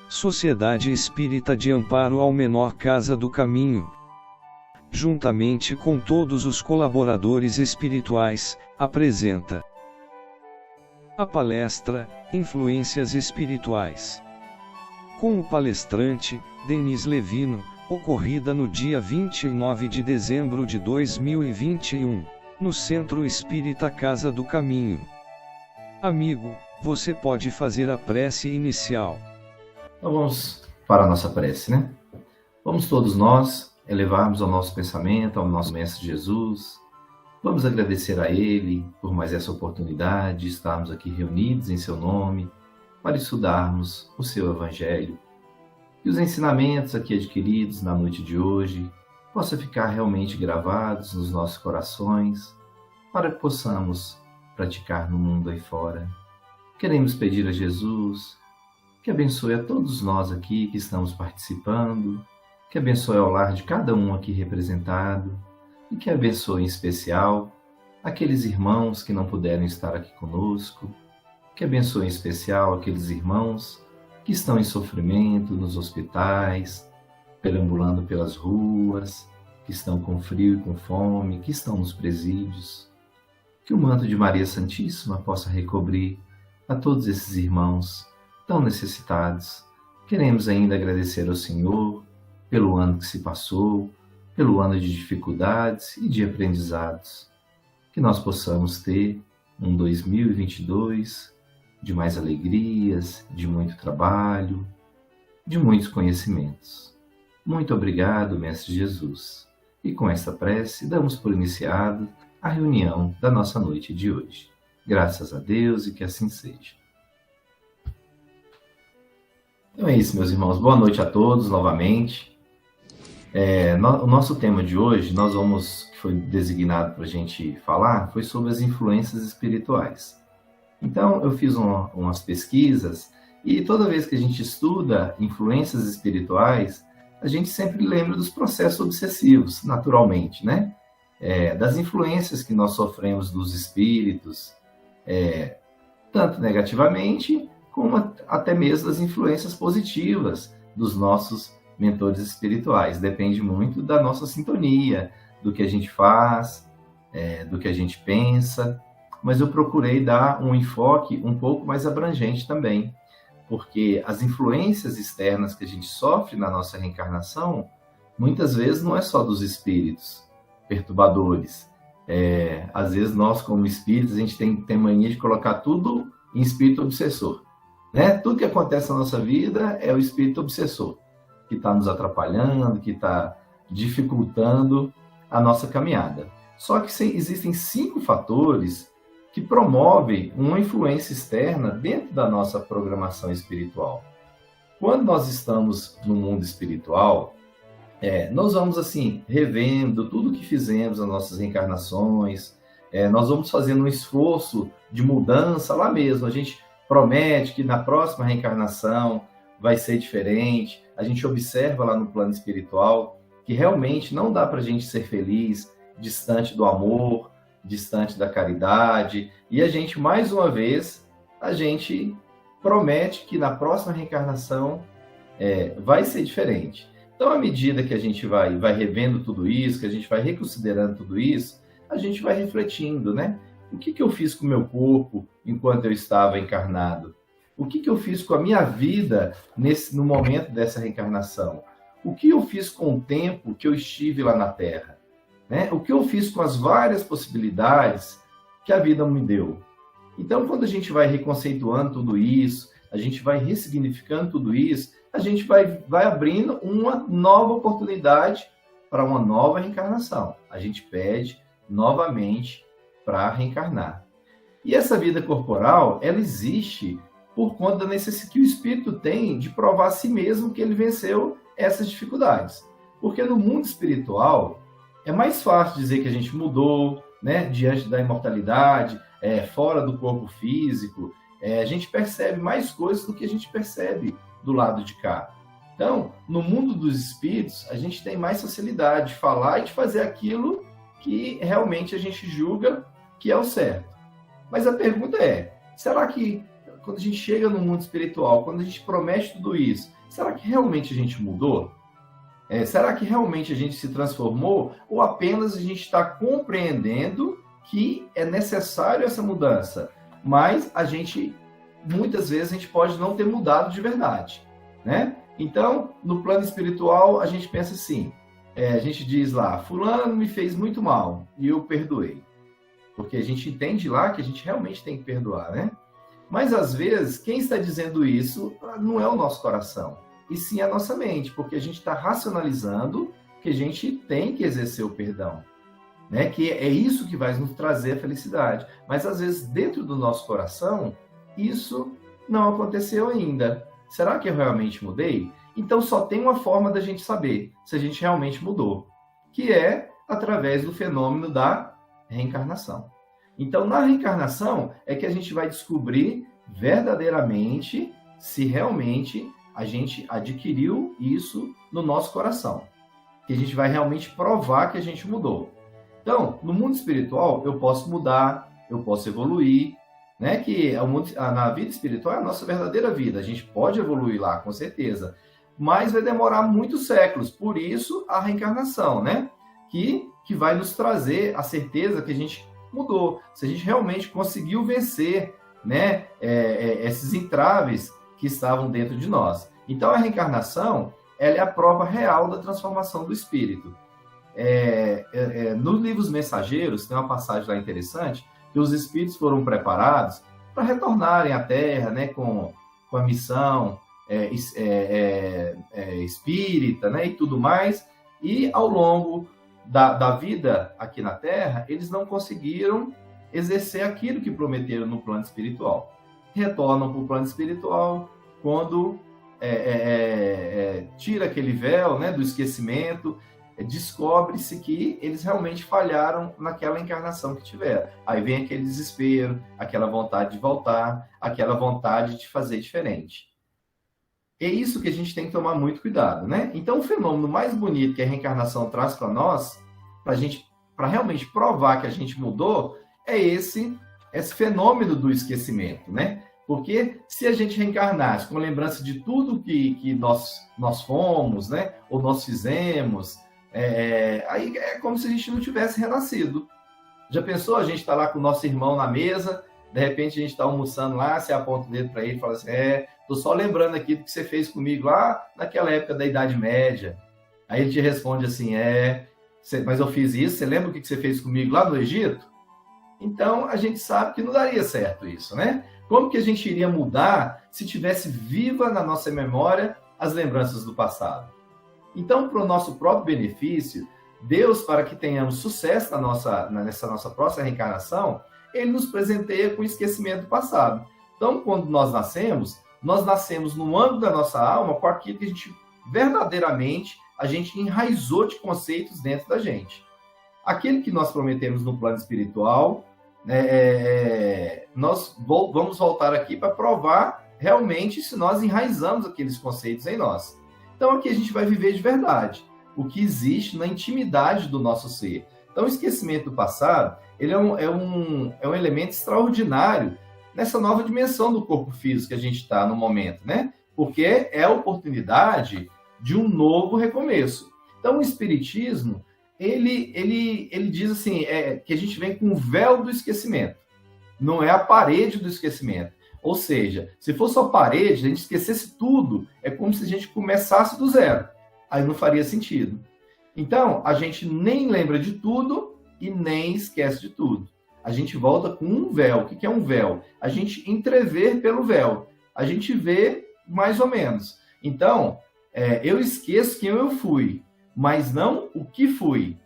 Sociedade Espírita de Amparo ao Menor Casa do Caminho, juntamente com todos os colaboradores espirituais, apresenta a palestra Influências Espirituais, com o palestrante Denis Levino, ocorrida no dia 29 de dezembro de 2021, no Centro Espírita Casa do Caminho. Amigo, você pode fazer a prece inicial. Então vamos para a nossa prece, né? Vamos todos nós elevarmos o nosso pensamento ao nosso Mestre Jesus. Vamos agradecer a Ele por mais essa oportunidade de estarmos aqui reunidos em Seu nome, para estudarmos o Seu Evangelho. Que os ensinamentos aqui adquiridos na noite de hoje possam ficar realmente gravados nos nossos corações, para que possamos praticar no mundo aí fora. Queremos pedir a Jesus que abençoe a todos nós aqui que estamos participando, que abençoe ao lar de cada um aqui representado, e que abençoe em especial aqueles irmãos que não puderam estar aqui conosco, que abençoe em especial aqueles irmãos que estão em sofrimento nos hospitais, perambulando pelas ruas, que estão com frio e com fome, que estão nos presídios. Que o manto de Maria Santíssima possa recobrir a todos esses irmãos tão necessitados. Queremos ainda agradecer ao Senhor pelo ano que se passou, pelo ano de dificuldades e de aprendizados. Que nós possamos ter um 2022 de mais alegrias, de muito trabalho, de muitos conhecimentos. Muito obrigado, Mestre Jesus. E com esta prece, damos por iniciado a reunião da nossa noite de hoje. Graças a Deus e que assim seja. Então é isso, meus irmãos. Boa noite a todos novamente. O nosso tema de hoje, que foi designado para a gente falar, foi sobre as influências espirituais. Então, eu fiz umas pesquisas e toda vez que a gente estuda influências espirituais, a gente sempre lembra dos processos obsessivos, naturalmente, né? Das influências que nós sofremos dos espíritos, tanto negativamente, como até mesmo das influências positivas dos nossos mentores espirituais. Depende muito da nossa sintonia, do que a gente faz, do que a gente pensa, mas eu procurei dar um enfoque um pouco mais abrangente também, porque as influências externas que a gente sofre na nossa reencarnação, muitas vezes não é só dos espíritos perturbadores. Às vezes nós, como espíritos, a gente tem mania de colocar tudo em espírito obsessor, né? Tudo que acontece na nossa vida é o espírito obsessor, que está nos atrapalhando, que está dificultando a nossa caminhada. Só que existem 5 fatores que promovem uma influência externa dentro da nossa programação espiritual. Quando nós estamos no mundo espiritual, nós vamos assim, revendo tudo que fizemos nas nossas reencarnações, nós vamos fazendo um esforço de mudança lá mesmo. A gente promete que na próxima reencarnação vai ser diferente. A gente observa lá no plano espiritual que realmente não dá para a gente ser feliz distante do amor, distante da caridade. E a gente, mais uma vez, a gente promete que na próxima reencarnação vai ser diferente. Então, à medida que a gente vai revendo tudo isso, que a gente vai reconsiderando tudo isso, a gente vai refletindo, né? O que eu fiz com o meu corpo enquanto eu estava encarnado? O que eu fiz com a minha vida no momento dessa reencarnação? O que eu fiz com o tempo que eu estive lá na Terra? Né? O que eu fiz com as várias possibilidades que a vida me deu? Então, quando a gente vai reconceituando tudo isso, a gente vai ressignificando tudo isso, a gente vai abrindo uma nova oportunidade para uma nova reencarnação. A gente pede novamente para reencarnar. E essa vida corporal, ela existe por conta da necessidade que o espírito tem de provar a si mesmo que ele venceu essas dificuldades. Porque no mundo espiritual, é mais fácil dizer que a gente mudou, né, diante da imortalidade, fora do corpo físico. A gente percebe mais coisas do que a gente percebe do lado de cá. Então, no mundo dos espíritos, a gente tem mais facilidade de falar e de fazer aquilo que realmente a gente julga que é o certo. Mas a pergunta é, será que quando a gente chega no mundo espiritual, quando a gente promete tudo isso, será que realmente a gente mudou? Será que realmente a gente se transformou? Ou apenas a gente está compreendendo que é necessário essa mudança? Mas muitas vezes a gente pode não ter mudado de verdade, né? Então, no plano espiritual, a gente pensa assim, a gente diz lá, fulano me fez muito mal e eu perdoei. Porque a gente entende lá que a gente realmente tem que perdoar, né? Mas, às vezes, quem está dizendo isso não é o nosso coração, e sim a nossa mente, porque a gente está racionalizando que a gente tem que exercer o perdão, né? Que é isso que vai nos trazer a felicidade. Mas, às vezes, dentro do nosso coração, isso não aconteceu ainda. Será que eu realmente mudei? Então, só tem uma forma da gente saber se a gente realmente mudou, que é através do fenômeno da reencarnação. Então, na reencarnação é que a gente vai descobrir verdadeiramente se realmente a gente adquiriu isso no nosso coração. Que a gente vai realmente provar que a gente mudou. Então, no mundo espiritual, eu posso mudar, eu posso evoluir, né? Que na vida espiritual é a nossa verdadeira vida. A gente pode evoluir lá, com certeza. Mas vai demorar muitos séculos. Por isso, a reencarnação, né? Que vai nos trazer a certeza que a gente mudou. Se a gente realmente conseguiu vencer, né? Esses entraves que estavam dentro de nós. Então, a reencarnação, ela é a prova real da transformação do espírito. Nos livros mensageiros, tem uma passagem lá interessante, que os espíritos foram preparados para retornarem à Terra, né, com a missão espírita, né, e tudo mais, e ao longo da vida aqui na Terra, eles não conseguiram exercer aquilo que prometeram no plano espiritual. Retornam para o plano espiritual quando tira aquele véu, né, do esquecimento, descobre-se que eles realmente falharam naquela encarnação que tiveram. Aí vem aquele desespero, aquela vontade de voltar, aquela vontade de fazer diferente. É isso que a gente tem que tomar muito cuidado, né? Então, o fenômeno mais bonito que a reencarnação traz para nós, para realmente provar que a gente mudou, é esse fenômeno do esquecimento, né? Porque se a gente reencarnasse com lembrança de tudo que nós fomos, né? Ou nós fizemos, aí é como se a gente não tivesse renascido. Já pensou? A gente está lá com o nosso irmão na mesa, de repente a gente está almoçando lá, você aponta o dedo para ele e fala assim, estou só lembrando aqui do que você fez comigo lá naquela época da Idade Média. Aí ele te responde assim, mas eu fiz isso, você lembra o que você fez comigo lá no Egito? Então, a gente sabe que não daria certo isso, né? Como que a gente iria mudar se tivesse viva na nossa memória as lembranças do passado? Então, para o nosso próprio benefício, Deus, para que tenhamos sucesso nessa nossa próxima reencarnação, Ele nos presenteia com o esquecimento do passado. Então, quando nós nascemos no âmbito da nossa alma com aquilo que a gente verdadeiramente enraizou de conceitos dentro da gente. Aquilo que nós prometemos no plano espiritual, nós vamos voltar aqui para provar realmente se nós enraizamos aqueles conceitos em nós. Então aqui a gente vai viver de verdade o que existe na intimidade do nosso ser. Então o esquecimento do passado ele é um elemento extraordinário nessa nova dimensão do corpo físico que a gente está no momento, né? Porque é a oportunidade de um novo recomeço. Então o Espiritismo ele diz assim, que a gente vem com o véu do esquecimento, não é a parede do esquecimento. Ou seja, se fosse a parede, a gente esquecesse tudo, é como se a gente começasse do zero. Aí não faria sentido. Então, a gente nem lembra de tudo e nem esquece de tudo. A gente volta com um véu. O que é um véu? A gente entrever pelo véu. A gente vê mais ou menos. Então, eu esqueço quem eu fui, mas não o que fui.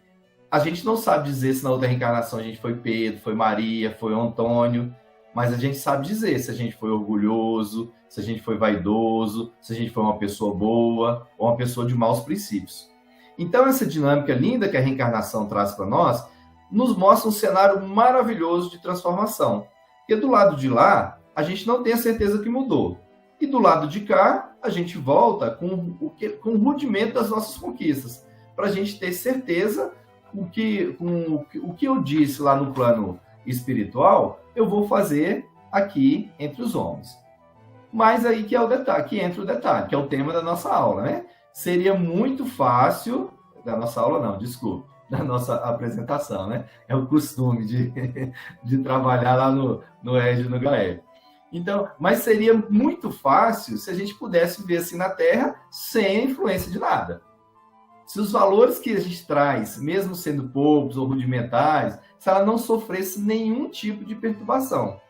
A gente não sabe dizer se na outra reencarnação a gente foi Pedro, foi Maria, foi Antônio, mas a gente sabe dizer se a gente foi orgulhoso, se a gente foi vaidoso, se a gente foi uma pessoa boa ou uma pessoa de maus princípios. Então, essa dinâmica linda que a reencarnação traz para nós, nos mostra um cenário maravilhoso de transformação. Porque do lado de lá, a gente não tem a certeza que mudou. E do lado de cá, a gente volta com o rudimento das nossas conquistas, para a gente ter certeza o que eu disse lá no plano espiritual, eu vou fazer aqui entre os homens. Mas aí que é o detalhe, que entra o detalhe, que é o tema da nossa aula, né? Seria muito fácil, da nossa aula não, desculpa, da nossa apresentação, né? É o costume de trabalhar lá no Ed e no Gael. Então, mas seria muito fácil se a gente pudesse viver assim na Terra sem a influência de nada. Se os valores que a gente traz, mesmo sendo poucos ou rudimentares, se ela não sofresse nenhum tipo de perturbação.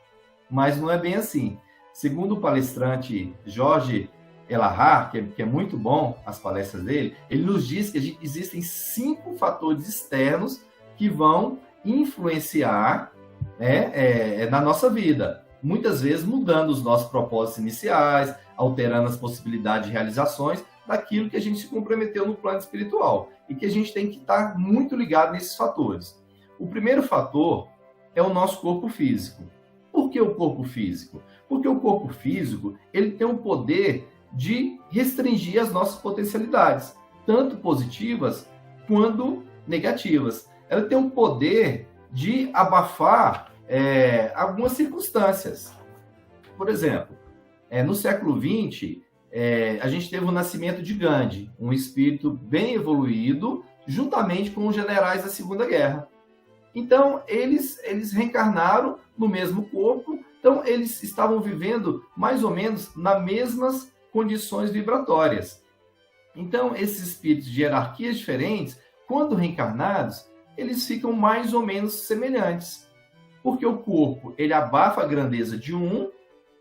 Mas não é bem assim. Segundo o palestrante Jorge Elahar, que é muito bom as palestras dele, ele nos diz que existem 5 fatores externos que vão influenciar, né, na nossa vida. Muitas vezes mudando os nossos propósitos iniciais, alterando as possibilidades de realizações daquilo que a gente se comprometeu no plano espiritual. E que a gente tem que estar muito ligado nesses fatores. O primeiro fator é o nosso corpo físico. Por que o corpo físico? Porque o corpo físico ele tem o poder de restringir as nossas potencialidades, tanto positivas quanto negativas. Ela tem o poder de abafar algumas circunstâncias. Por exemplo, no século XX, a gente teve o nascimento de Gandhi, um espírito bem evoluído, juntamente com os generais da Segunda Guerra. Então, eles reencarnaram no mesmo corpo, então eles estavam vivendo mais ou menos nas mesmas condições vibratórias. Então, esses espíritos de hierarquias diferentes, quando reencarnados, eles ficam mais ou menos semelhantes. Porque o corpo, ele abafa a grandeza de um,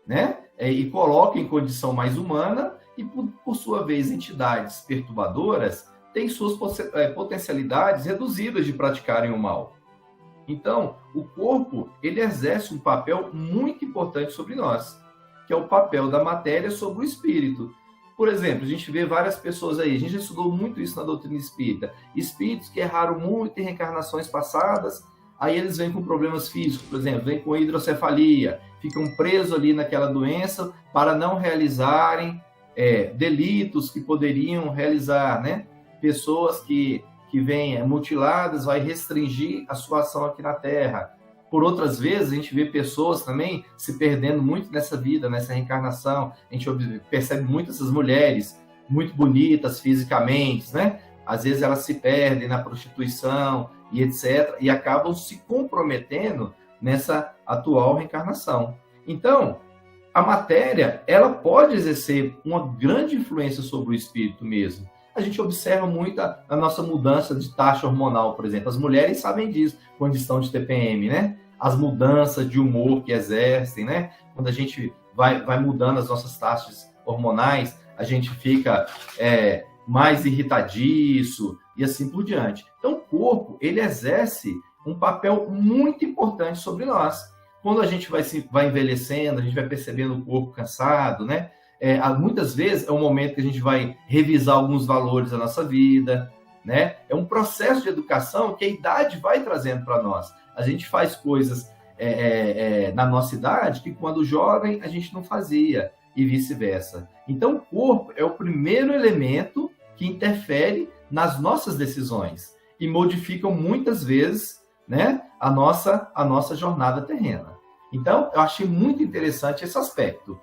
né? E coloca em condição mais humana, e por sua vez, entidades perturbadoras têm suas potencialidades reduzidas de praticarem o mal. Então, o corpo, ele exerce um papel muito importante sobre nós, que é o papel da matéria sobre o espírito. Por exemplo, a gente vê várias pessoas aí, a gente estudou muito isso na doutrina espírita, espíritos que erraram muito em reencarnações passadas, aí eles vêm com problemas físicos, por exemplo, vêm com hidrocefalia, ficam presos ali naquela doença para não realizarem delitos que poderiam realizar, né? Pessoas que vêm mutiladas, vai restringir a sua ação aqui na Terra. Por outras vezes, a gente vê pessoas também se perdendo muito nessa vida, nessa reencarnação. A gente percebe muito essas mulheres, muito bonitas fisicamente, né? Às vezes elas se perdem na prostituição e etc. E acabam se comprometendo nessa atual reencarnação. Então, a matéria, ela pode exercer uma grande influência sobre o espírito mesmo. A gente observa muito a nossa mudança de taxa hormonal, por exemplo. As mulheres sabem disso, quando estão de TPM, né? As mudanças de humor que exercem, né? Quando a gente vai mudando as nossas taxas hormonais, a gente fica mais irritadiço e assim por diante. Então, o corpo, ele exerce um papel muito importante sobre nós. Quando a gente vai envelhecendo, a gente vai percebendo o corpo cansado, né? Muitas vezes é um momento que a gente vai revisar alguns valores da nossa vida, né? É um processo de educação que a idade vai trazendo para nós. A gente faz coisas na nossa idade que quando jovem a gente não fazia e vice-versa. Então o corpo é o primeiro elemento que interfere nas nossas decisões e modificam muitas vezes, né, a nossa jornada terrena. Então eu achei muito interessante esse aspecto.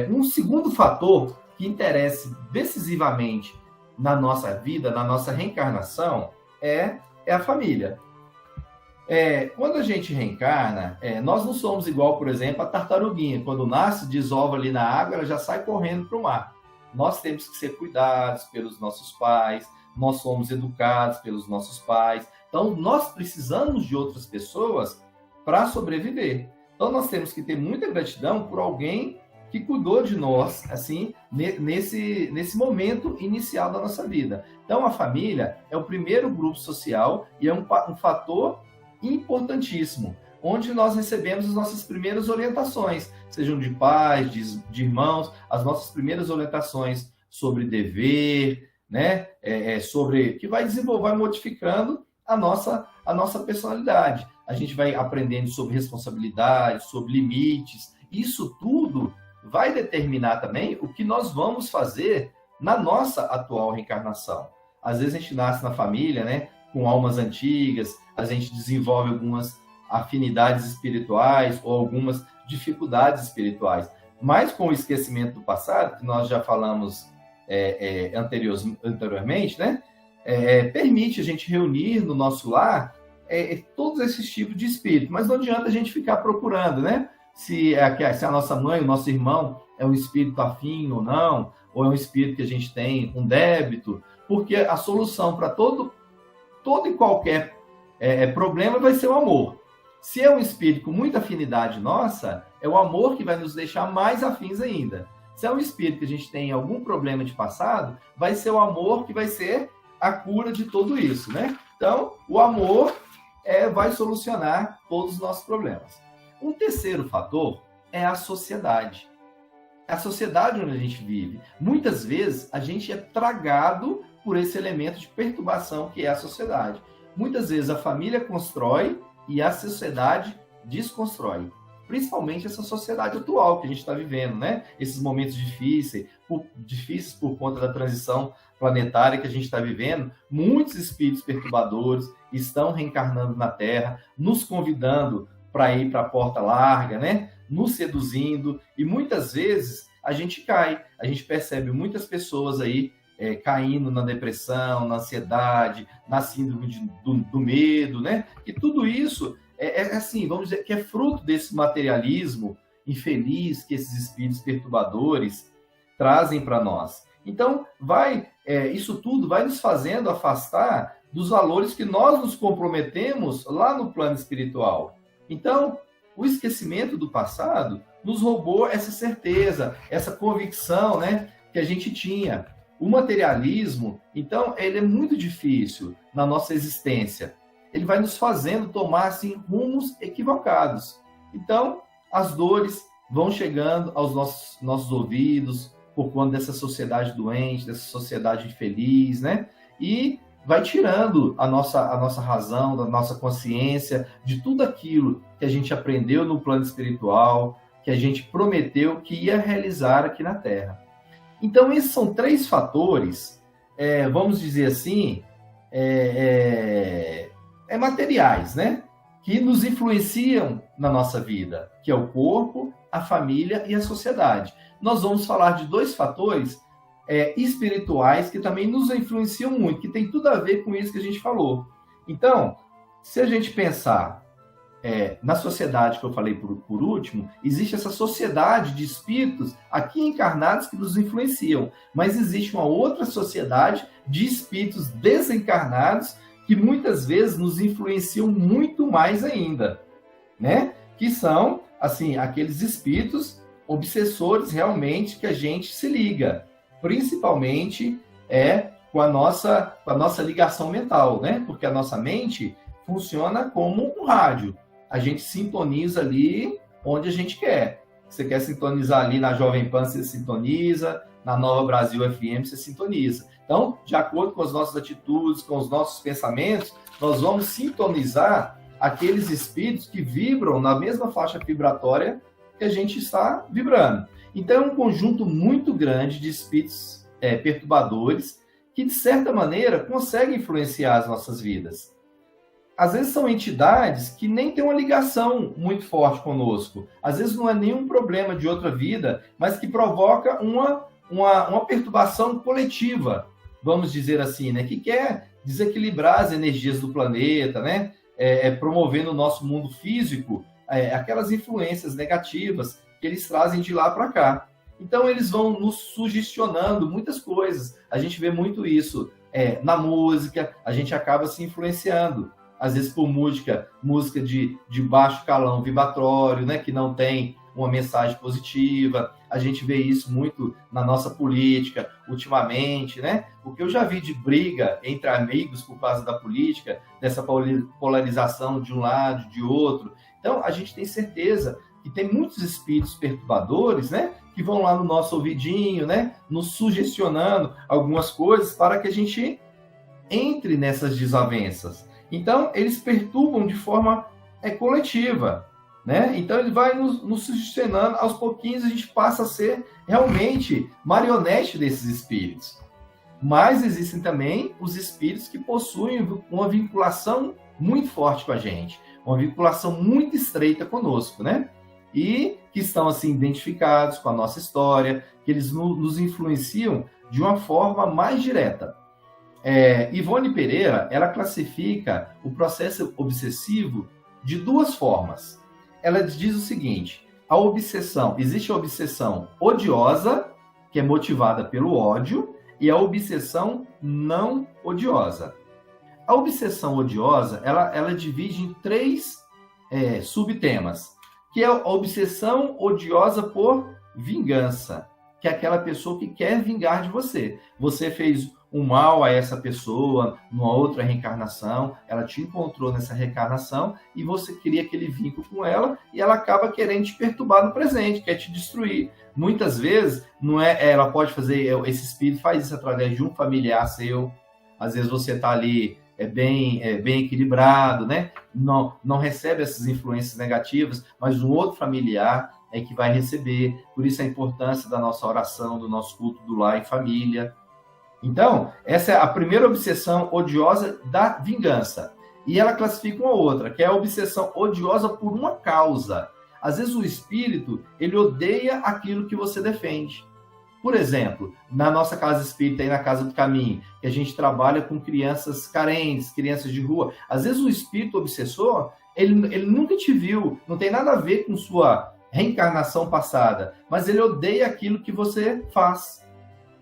Um segundo fator que interessa decisivamente na nossa vida, na nossa reencarnação, é a família. Quando a gente reencarna, nós não somos igual, por exemplo, a tartaruguinha. Quando nasce, desova ali na água, ela já sai correndo para o mar. Nós temos que ser cuidados pelos nossos pais, nós somos educados pelos nossos pais. Então, nós precisamos de outras pessoas para sobreviver. Então, nós temos que ter muita gratidão por alguém que cuidou de nós, assim, nesse momento inicial da nossa vida. Então, a família é o primeiro grupo social e é um fator importantíssimo, onde nós recebemos as nossas primeiras orientações, sejam de pais, de irmãos, as nossas primeiras orientações sobre dever, né? Sobre que vai modificando a nossa personalidade. A gente vai aprendendo sobre responsabilidade, sobre limites. Isso tudo vai determinar também o que nós vamos fazer na nossa atual reencarnação. Às vezes a gente nasce na família, né, com almas antigas, a gente desenvolve algumas afinidades espirituais ou algumas dificuldades espirituais. mas com o esquecimento do passado, que nós já falamos anteriormente, né? Permite a gente reunir no nosso lar todos esses tipos de espírito, mas não adianta a gente ficar procurando, né? Se a nossa mãe, o nosso irmão é um espírito afim ou não, ou é um espírito que a gente tem um débito, porque a solução para todo e qualquer problema vai ser o amor. Se é um espírito com muita afinidade nossa, é o amor que vai nos deixar mais afins ainda. Se é um espírito que a gente tem algum problema de passado, vai ser o amor que vai ser a cura de tudo isso, né? Então, o amor vai solucionar todos os nossos problemas. Um terceiro fator é a sociedade. A sociedade onde a gente vive. Muitas vezes, a gente é tragado por esse elemento de perturbação que é a sociedade. Muitas vezes, a família constrói e a sociedade desconstrói. Principalmente essa sociedade atual que a gente está vivendo, né? Esses momentos difíceis por conta da transição planetária que a gente está vivendo, muitos espíritos perturbadores estão reencarnando na Terra, nos convidando para ir para a porta larga, né? Nos seduzindo, e muitas vezes a gente cai. A gente percebe muitas pessoas aí caindo na depressão, na ansiedade, na síndrome do medo, né? E tudo isso assim, vamos dizer, que é fruto desse materialismo infeliz que esses espíritos perturbadores trazem para nós. Então, isso tudo vai nos fazendo afastar dos valores que nós nos comprometemos lá no plano espiritual. Então, o esquecimento do passado nos roubou essa certeza, essa convicção, né, que a gente tinha. O materialismo, então, ele é muito difícil na nossa existência. Ele vai nos fazendo tomar assim, rumos equivocados. Então, as dores vão chegando aos nossos ouvidos por conta dessa sociedade doente, dessa sociedade infeliz, né? E vai tirando a nossa razão, da nossa consciência, de tudo aquilo que a gente aprendeu no plano espiritual, que a gente prometeu que ia realizar aqui na Terra. Então, esses são 3 fatores, vamos dizer assim, materiais, né? Que nos influenciam na nossa vida, que é o corpo, a família e a sociedade. Nós vamos falar de 2 fatores espirituais que também nos influenciam muito, que tem tudo a ver com isso que a gente falou. Então, se a gente pensar na sociedade que eu falei por último, existe essa sociedade de espíritos aqui encarnados que nos influenciam, mas existe uma outra sociedade de espíritos desencarnados que muitas vezes nos influenciam muito mais ainda, né? Que são, assim, aqueles espíritos obsessores realmente que a gente se liga, principalmente com a nossa ligação mental, né? Porque a nossa mente funciona como um rádio. A gente sintoniza ali onde a gente quer. Você quer sintonizar ali na Jovem Pan, você sintoniza, na Nova Brasil FM, você sintoniza. Então, de acordo com as nossas atitudes, com os nossos pensamentos, nós vamos sintonizar aqueles espíritos que vibram na mesma faixa vibratória que a gente está vibrando. Então, é um conjunto muito grande de espíritos perturbadores que, de certa maneira, conseguem influenciar as nossas vidas. Às vezes são entidades que nem têm uma ligação muito forte conosco. Às vezes não é nenhum problema de outra vida, mas que provoca uma perturbação coletiva, vamos dizer assim, né? Que quer desequilibrar as energias do planeta, né? Promovendo o nosso mundo físico, aquelas influências negativas que eles trazem de lá para cá. Então, eles vão nos sugestionando muitas coisas. A gente vê muito isso na música, a gente acaba se influenciando. Às vezes por música de baixo calão vibratório, né? Que não tem uma mensagem positiva. A gente vê isso muito na nossa política, ultimamente, né? O que eu já vi de briga entre amigos por causa da política, dessa polarização de um lado, de outro. Então, a gente tem certeza que tem muitos espíritos perturbadores, né? Que vão lá no nosso ouvidinho, né? Nos sugestionando algumas coisas para que a gente entre nessas desavenças. Então, eles perturbam de forma coletiva, né? Então, ele vai nos sugestionando, aos pouquinhos a gente passa a ser realmente marionete desses espíritos. Mas existem também os espíritos que possuem uma vinculação muito forte com a gente, uma vinculação muito estreita conosco, né? e que estão assim identificados com a nossa história, que eles nos influenciam de uma forma mais direta. Ivone Pereira, ela classifica o processo obsessivo de duas formas. Ela diz o seguinte: existe a obsessão odiosa, que é motivada pelo ódio, e a obsessão não odiosa. A obsessão odiosa, ela divide em 3 subtemas, que é a obsessão odiosa por vingança, que é aquela pessoa que quer vingar de você. Você fez um mal a essa pessoa numa outra reencarnação, ela te encontrou nessa reencarnação e você cria aquele vínculo com ela e ela acaba querendo te perturbar no presente, quer te destruir. Muitas vezes, ela pode fazer, esse espírito faz isso através de um familiar seu. Às vezes você está ali bem equilibrado, né? Não recebe essas influências negativas, mas um outro familiar é que vai receber. Por isso a importância da nossa oração, do nosso culto do lar em família. Então, essa é a primeira obsessão odiosa da vingança. E ela classifica uma outra, que é a obsessão odiosa por uma causa. Às vezes o espírito, ele odeia aquilo que você defende. Por exemplo, na nossa casa espírita, aí na Casa do Caminho, que a gente trabalha com crianças carentes, crianças de rua. Às vezes o espírito obsessor, ele nunca te viu, não tem nada a ver com sua reencarnação passada, mas ele odeia aquilo que você faz.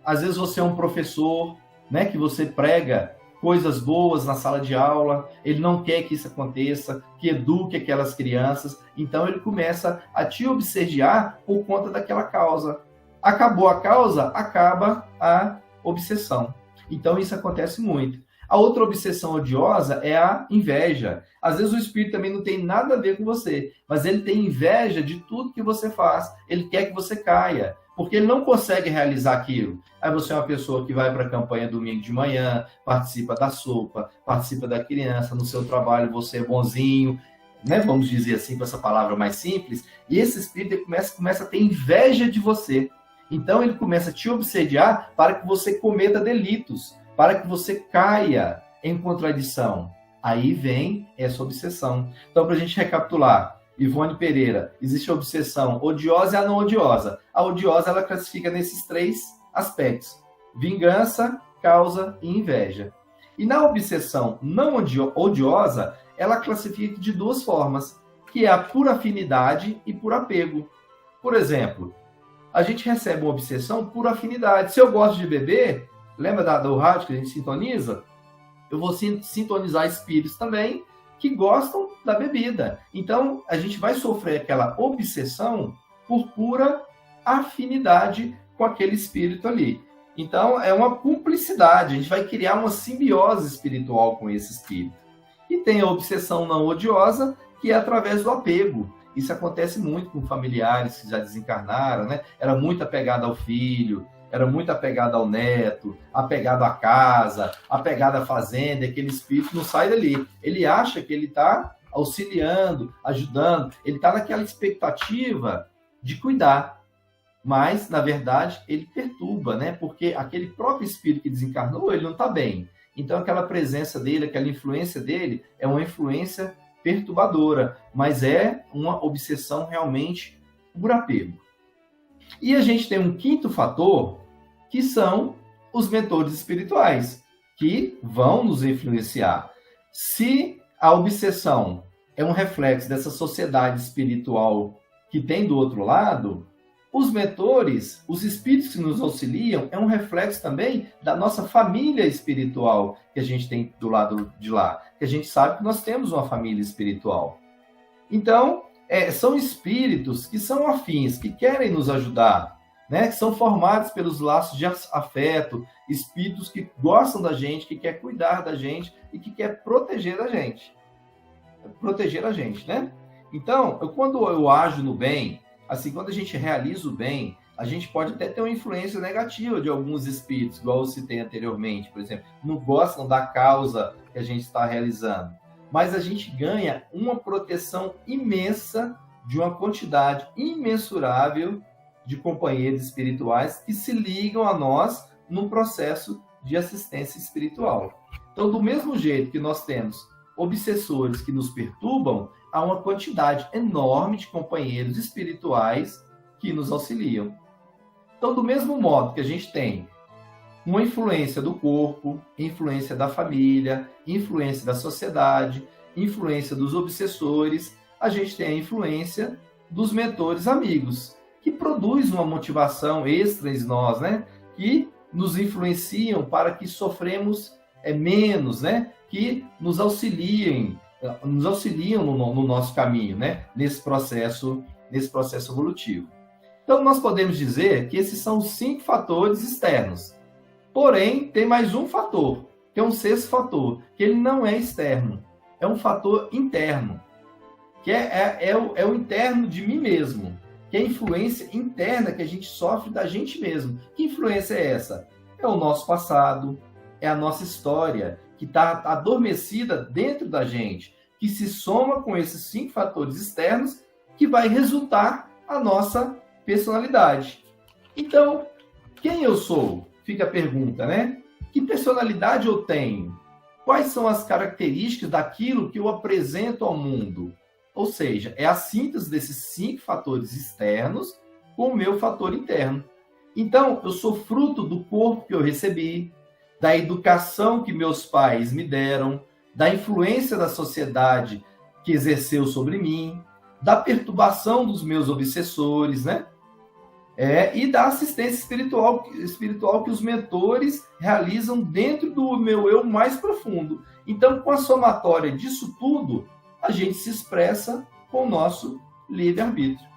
Às vezes você é um professor, né, que você prega coisas boas na sala de aula, ele não quer que isso aconteça, que eduque aquelas crianças, então ele começa a te obsediar por conta daquela causa. Acabou a causa, acaba a obsessão. Então isso acontece muito. A outra obsessão odiosa é a inveja. Às vezes o espírito também não tem nada a ver com você, mas ele tem inveja de tudo que você faz. Ele quer que você caia, porque ele não consegue realizar aquilo. Aí você é uma pessoa que vai para a campanha domingo de manhã, participa da sopa, participa da criança, no seu trabalho você é bonzinho, né? Vamos dizer assim, com essa palavra mais simples, e esse espírito começa a ter inveja de você. Então ele começa a te obsediar para que você cometa delitos, para que você caia em contradição. Aí vem essa obsessão. Então, para a gente recapitular, Ivone Pereira, existe a obsessão odiosa e a não odiosa. A odiosa, ela classifica nesses 3 aspectos: vingança, causa e inveja. E na obsessão não odiosa, ela classifica de 2 formas, que é a por afinidade e por apego. Por exemplo, a gente recebe uma obsessão por afinidade. Se eu gosto de beber, lembra do rádio que a gente sintoniza? Eu vou sintonizar espíritos também que gostam da bebida. Então, a gente vai sofrer aquela obsessão por pura afinidade com aquele espírito ali. Então, é uma cumplicidade, a gente vai criar uma simbiose espiritual com esse espírito. E tem a obsessão não odiosa, que é através do apego. Isso acontece muito com familiares que já desencarnaram, né? Era muito apegado ao filho, era muito apegado ao neto, apegado à casa, apegado à fazenda, aquele espírito não sai dali. Ele acha que ele está auxiliando, ajudando, ele está naquela expectativa de cuidar. Mas, na verdade, ele perturba, né? Porque aquele próprio espírito que desencarnou, ele não está bem. Então, aquela presença dele, aquela influência dele, é uma influência perturbadora, mas é uma obsessão realmente por apego. E a gente tem um quinto fator, que são os mentores espirituais, que vão nos influenciar. Se a obsessão é um reflexo dessa sociedade espiritual que tem do outro lado, os mentores, os espíritos que nos auxiliam, é um reflexo também da nossa família espiritual que a gente tem do lado de lá, que a gente sabe que nós temos uma família espiritual. Então, são espíritos que são afins, que querem nos ajudar, né? Que são formados pelos laços de afeto, espíritos que gostam da gente, que quer cuidar da gente e que quer proteger a gente. Proteger a gente, né? Então, quando eu ajo no bem, assim, quando a gente realiza o bem, a gente pode até ter uma influência negativa de alguns espíritos, igual eu citei anteriormente, por exemplo, não gostam da causa que a gente está realizando. Mas a gente ganha uma proteção imensa de uma quantidade imensurável de companheiros espirituais que se ligam a nós num processo de assistência espiritual. Então, do mesmo jeito que nós temos obsessores que nos perturbam, há uma quantidade enorme de companheiros espirituais que nos auxiliam. Então, do mesmo modo que a gente tem uma influência do corpo, influência da família, influência da sociedade, influência dos obsessores, a gente tem a influência dos mentores amigos, que produz uma motivação extra em nós, né? Que nos influenciam para que sofremos menos, né? Que nos auxiliam no nosso caminho, né? Nesse processo evolutivo. Então, nós podemos dizer que esses são os 5 fatores externos. Porém, tem mais um fator, que é um 6º fator, que ele não é externo, é um fator interno, que é o interno de mim mesmo, que é a influência interna que a gente sofre da gente mesmo. Que influência é essa? É o nosso passado, é a nossa história, que está adormecida dentro da gente, que se soma com esses 5 fatores externos, que vai resultar a nossa personalidade. Então, quem eu sou? Fica a pergunta, né? Que personalidade eu tenho? Quais são as características daquilo que eu apresento ao mundo? Ou seja, é a síntese desses 5 fatores externos com o meu fator interno. Então, eu sou fruto do corpo que eu recebi, da educação que meus pais me deram, da influência da sociedade que exerceu sobre mim, da perturbação dos meus obsessores, né? E da assistência espiritual que os mentores realizam dentro do meu eu mais profundo. Então, com a somatória disso tudo, a gente se expressa com o nosso livre-arbítrio.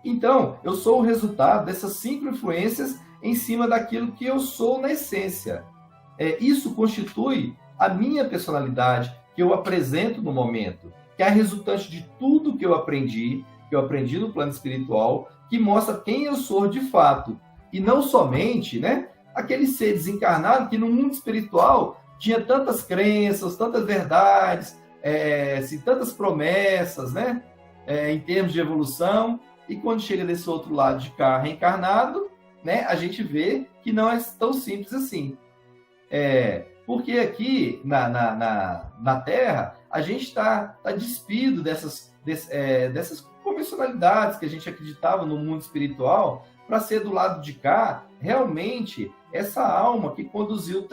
Então, eu sou o resultado dessas 5 influências em cima daquilo que eu sou na essência. Isso constitui a minha personalidade, que eu apresento no momento, que é a resultante de tudo que eu aprendi no plano espiritual, que mostra quem eu sou de fato. E não somente, né, aquele ser desencarnado que no mundo espiritual tinha tantas crenças, tantas verdades, tantas promessas, né, em termos de evolução, e quando chega desse outro lado de cá, reencarnado, né, a gente vê que não é tão simples assim. Porque aqui na Terra, a gente está despido dessas convencionalidades que a gente acreditava no mundo espiritual, para ser do lado de cá, realmente, essa alma que conseguiu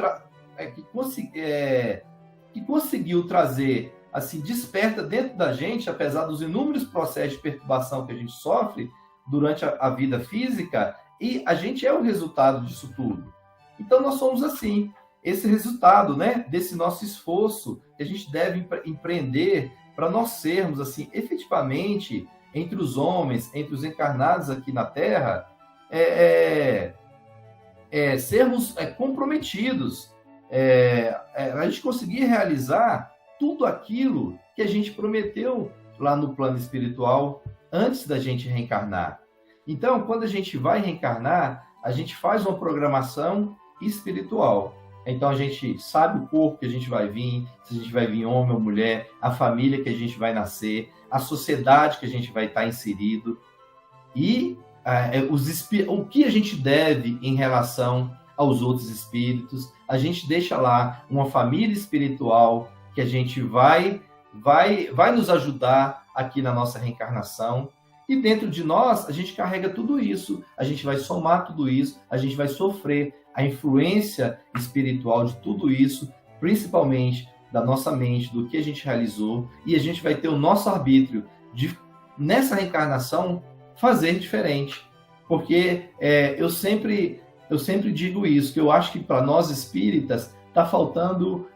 trazer, assim, desperta dentro da gente, apesar dos inúmeros processos de perturbação que a gente sofre durante a vida física, e a gente é o resultado disso tudo. Então, nós somos assim, esse resultado, né, desse nosso esforço que a gente deve empreender para nós sermos, assim, efetivamente, entre os homens, entre os encarnados aqui na Terra, sermos comprometidos, a gente conseguir realizar tudo aquilo que a gente prometeu lá no plano espiritual antes da gente reencarnar. Então, quando a gente vai reencarnar, a gente faz uma programação espiritual. Então, a gente sabe o corpo que a gente vai vir, se a gente vai vir homem ou mulher, a família que a gente vai nascer, a sociedade que a gente vai estar inserido e o que a gente deve em relação aos outros espíritos. A gente deixa lá uma família espiritual que a gente vai nos ajudar aqui na nossa reencarnação. E dentro de nós, a gente carrega tudo isso, a gente vai somar tudo isso, a gente vai sofrer a influência espiritual de tudo isso, principalmente da nossa mente, do que a gente realizou, e a gente vai ter o nosso arbítrio de, nessa reencarnação, fazer diferente. Porque eu sempre digo isso, que eu acho que para nós espíritas está faltando,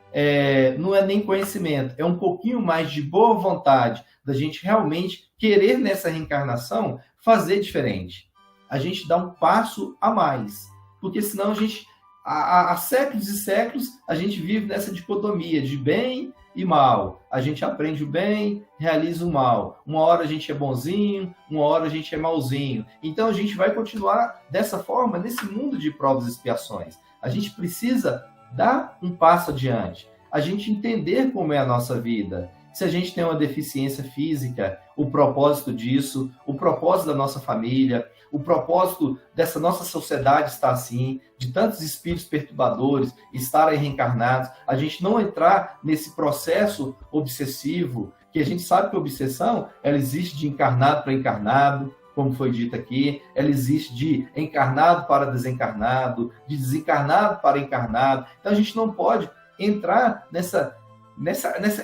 não é nem conhecimento, é um pouquinho mais de boa vontade, da gente realmente querer nessa reencarnação fazer diferente. A gente dá um passo a mais, porque senão a gente, há séculos e séculos, a gente vive nessa dicotomia de bem e mal. A gente aprende o bem, realiza o mal. Uma hora a gente é bonzinho, uma hora a gente é malzinho. Então a gente vai continuar dessa forma nesse mundo de provas e expiações. A gente precisa dar um passo adiante, a gente entender como é a nossa vida. Se a gente tem uma deficiência física, o propósito disso, o propósito da nossa família, o propósito dessa nossa sociedade estar assim, de tantos espíritos perturbadores estarem reencarnados, a gente não entrar nesse processo obsessivo Que a gente sabe que a obsessão, ela existe de encarnado para encarnado, como foi dito aqui, ela existe de encarnado para desencarnado, de desencarnado para encarnado. Então a gente não pode entrar nessa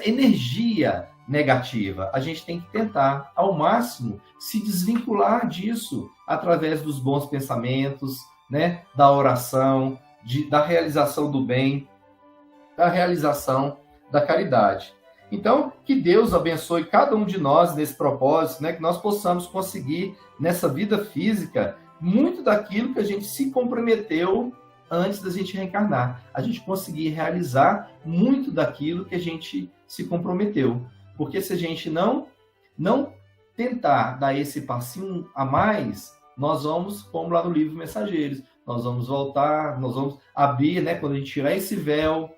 energia negativa. A gente tem que tentar, ao máximo, se desvincular disso através dos bons pensamentos, né, da oração, da realização do bem, da realização da caridade. Então, que Deus abençoe cada um de nós nesse propósito, né, que nós possamos conseguir, nessa vida física, muito daquilo que a gente se comprometeu antes da gente reencarnar. A gente conseguir realizar muito daquilo que a gente se comprometeu. Porque se a gente não tentar dar esse passinho a mais, nós vamos, como lá no livro Mensageiros, nós vamos voltar, nós vamos abrir, né, quando a gente tirar esse véu,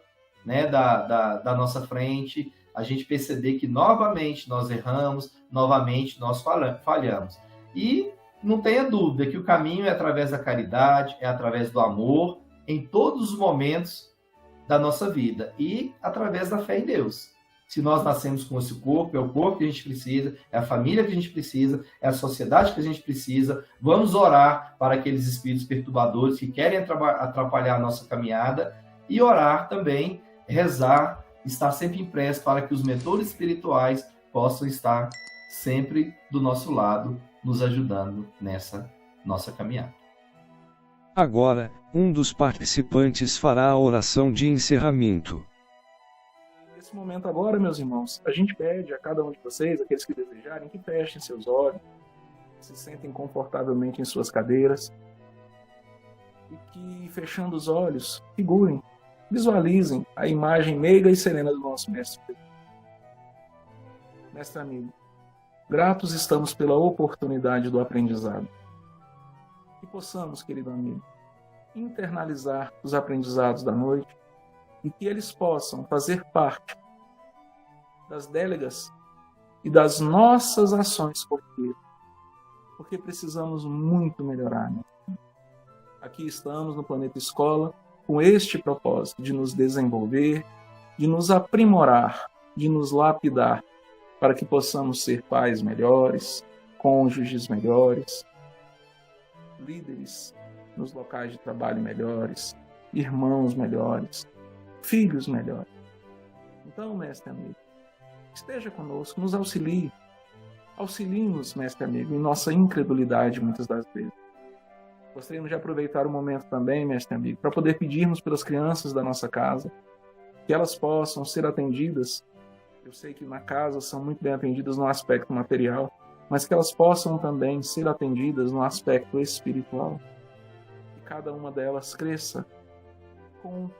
né, da nossa frente, a gente perceber que novamente nós erramos, novamente nós falhamos. E não tenha dúvida que o caminho é através da caridade, é através do amor, em todos os momentos da nossa vida, e através da fé em Deus. Se nós nascemos com esse corpo, é o corpo que a gente precisa, é a família que a gente precisa, é a sociedade que a gente precisa. Vamos orar para aqueles espíritos perturbadores que querem atrapalhar a nossa caminhada, e orar também, rezar, estar sempre impresso para que os mentores espirituais possam estar sempre do nosso lado, nos ajudando nessa nossa caminhada. Agora, um dos participantes fará a oração de encerramento. Nesse momento agora, meus irmãos, a gente pede a cada um de vocês, aqueles que desejarem, que fechem seus olhos, se sentem confortavelmente em suas cadeiras e que, fechando os olhos, figurem, visualizem a imagem meiga e serena do nosso Mestre. Mestre amigo, gratos estamos pela oportunidade do aprendizado. Que possamos, querido amigo, internalizar os aprendizados da noite e que eles possam fazer parte das délegas e das nossas ações corriqueiras, porque precisamos muito melhorar, né? Aqui estamos no Planeta Escola com este propósito de nos desenvolver, de nos aprimorar, de nos lapidar, para que possamos ser pais melhores, cônjuges melhores, líderes nos locais de trabalho melhores, irmãos melhores, filhos melhores. Então, mestre amigo, esteja conosco, nos auxilie. Auxilie-nos, mestre amigo, em nossa incredulidade muitas das vezes. Gostaríamos de aproveitar o momento também, mestre amigo, para poder pedirmos pelas crianças da nossa casa, que elas possam ser atendidas. Eu sei que na casa são muito bem atendidas no aspecto material, mas que elas possam também ser atendidas no aspecto espiritual. Que cada uma delas cresça com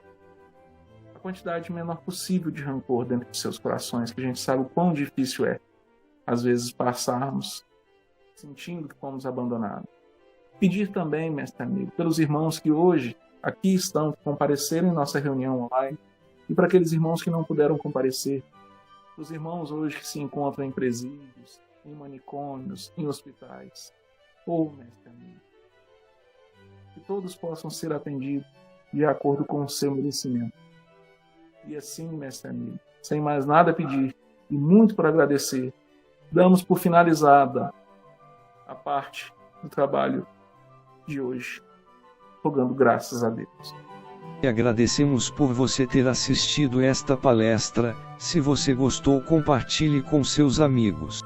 a quantidade menor possível de rancor dentro de seus corações, que a gente sabe o quão difícil é, às vezes, passarmos sentindo que fomos abandonados. Pedir também, mestre amigo, pelos irmãos que hoje aqui estão, que compareceram em nossa reunião online, e para aqueles irmãos que não puderam comparecer, os irmãos hoje que se encontram em presídios, em manicômios, em hospitais. Mestre amigo, que todos possam ser atendidos de acordo com o seu merecimento. E assim, mestre amigo, sem mais nada a pedir e muito por agradecer, damos por finalizada a parte do trabalho de hoje, rogando graças a Deus. E agradecemos por você ter assistido esta palestra. Se você gostou, compartilhe com seus amigos.